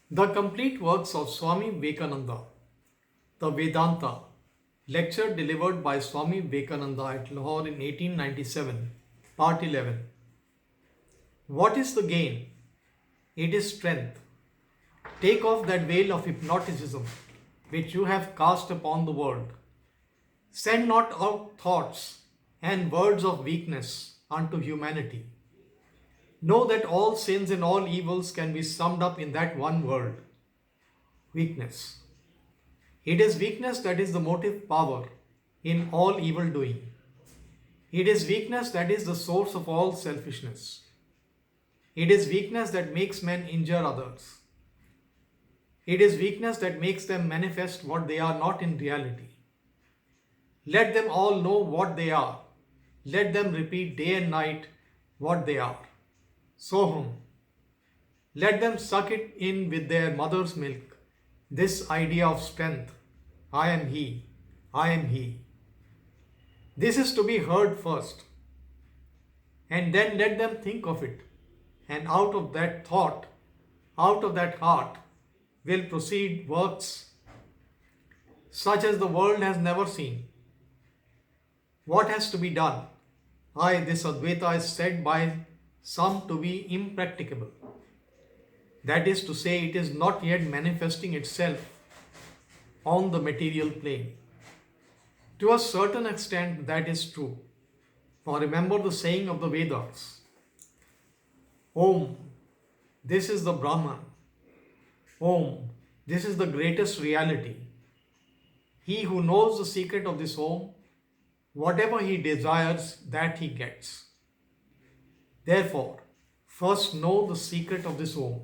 The complete works of Swami Vivekananda, the Vedanta, lecture delivered by Swami Vivekananda at Lahore in 1897, Part 11. What is the gain? It is strength. Take off that veil of hypnoticism which you have cast upon the world. Send not out thoughts and words of weakness unto humanity. Know that all sins and all evils can be summed up in that one word: weakness. It is weakness that is the motive power in all evil doing. It is weakness that is the source of all selfishness. It is weakness that makes men injure others. It is weakness that makes them manifest what they are not in reality. Let them all know what they are. Let them repeat day and night what they are. Soham. Let them suck it in with their mother's milk, this idea of strength. I am he. I am he. This is to be heard first. And then let them think of it. And out of that thought, out of that heart, will proceed works such as the world has never seen. What has to be done? This Advaita is said by some to be impracticable. That is to say, it is not yet manifesting itself on the material plane. To a certain extent, that is true. For remember the saying of the Vedas: Om, this is the Brahman. Om, this is the greatest reality. He who knows the secret of this Om, whatever he desires, that he gets. Therefore, first know the secret of this Om,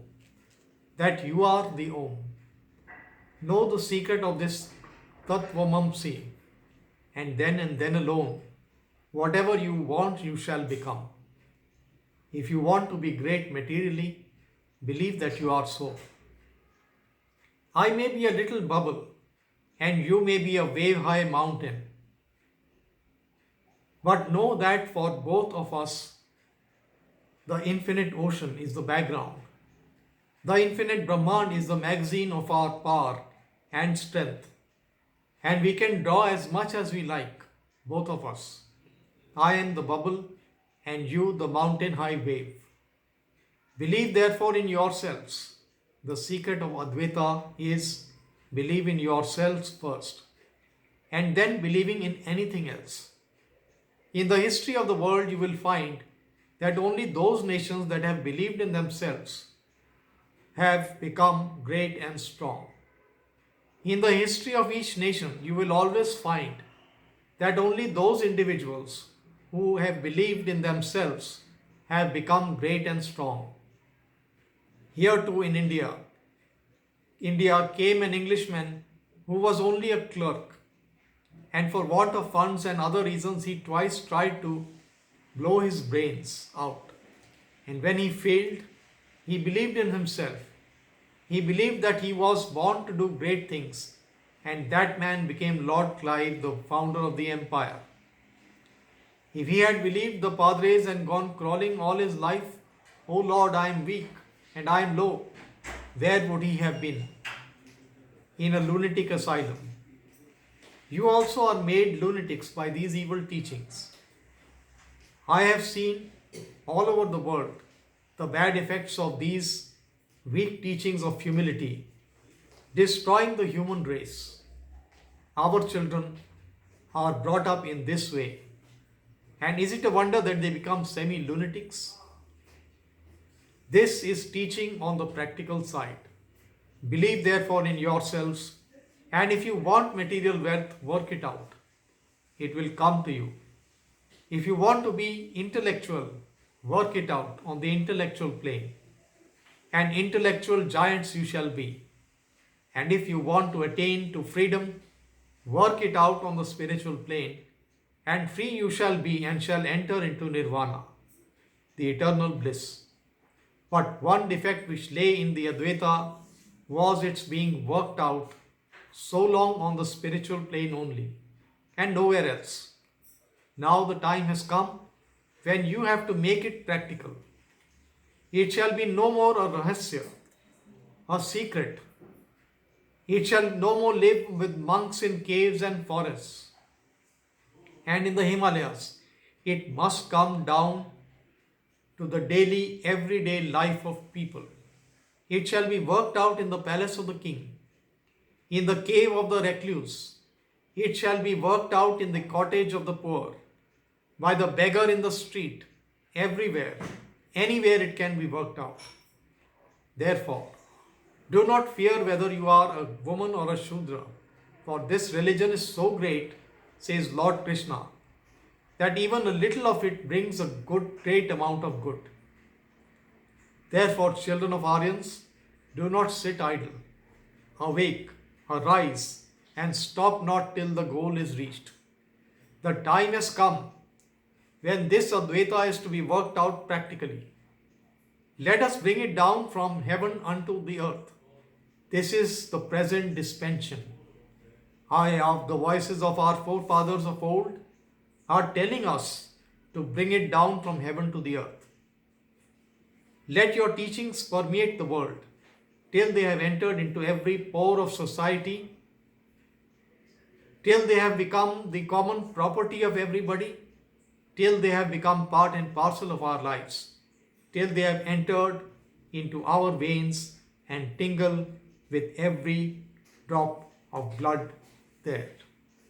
that you are the Om. Know the secret of this Tattvamamsi, and then alone, whatever you want, you shall become. If you want to be great materially, believe that you are so. I may be a little bubble, and you may be a wave-high mountain. But know that for both of us, the infinite ocean is the background. The infinite Brahman is the magazine of our power and strength. And we can draw as much as we like, both of us. I am the bubble and you the mountain-high wave. Believe therefore in yourselves. The secret of Advaita is believe in yourselves first, and then believing in anything else. In the history of the world, you will find that only those nations that have believed in themselves have become great and strong. In the history of each nation, you will always find that only those individuals who have believed in themselves have become great and strong. Here too in India came an Englishman who was only a clerk, and for want of funds and other reasons he twice tried to blow his brains out. And when he failed, he believed in himself. He believed that he was born to do great things, and that man became Lord Clive, the founder of the empire. If he had believed the Padres and gone crawling all his life, "Oh Lord, I am weak and I am low," where would he have been? In a lunatic asylum. You also are made lunatics by these evil teachings. I have seen all over the world the bad effects of these weak teachings of humility destroying the human race. Our children are brought up in this way. And is it a wonder that they become semi-lunatics? This is teaching on the practical side. Believe therefore in yourselves, and if you want material wealth, work it out. It will come to you. If you want to be intellectual, work it out on the intellectual plane. And intellectual giants you shall be. And if you want to attain to freedom, work it out on the spiritual plane, and free you shall be and shall enter into nirvana, the eternal bliss. But one defect which lay in the Advaita was its being worked out so long on the spiritual plane only, and nowhere else. Now the time has come when you have to make it practical. It shall be no more a rahasya, a secret. It shall no more live with monks in caves and forests and in the Himalayas. It must come down to the daily, everyday life of people. It shall be worked out in the palace of the king, in the cave of the recluse. It shall be worked out in the cottage of the poor, by the beggar in the street, everywhere, anywhere it can be worked out. Therefore, do not fear whether you are a woman or a Shudra, for this religion is so great, says Lord Krishna, that even a little of it brings a great amount of good. Therefore, children of Aryans, do not sit idle. Awake, arise, and stop not till the goal is reached. The time has come when this Advaita is to be worked out practically. Let us bring it down from heaven unto the earth. This is the present dispensation. The voices of our forefathers of old are telling us to bring it down from heaven to the earth. Let your teachings permeate the world till they have entered into every pore of society, till they have become the common property of everybody, till they have become part and parcel of our lives, till they have entered into our veins and tingle with every drop of blood there.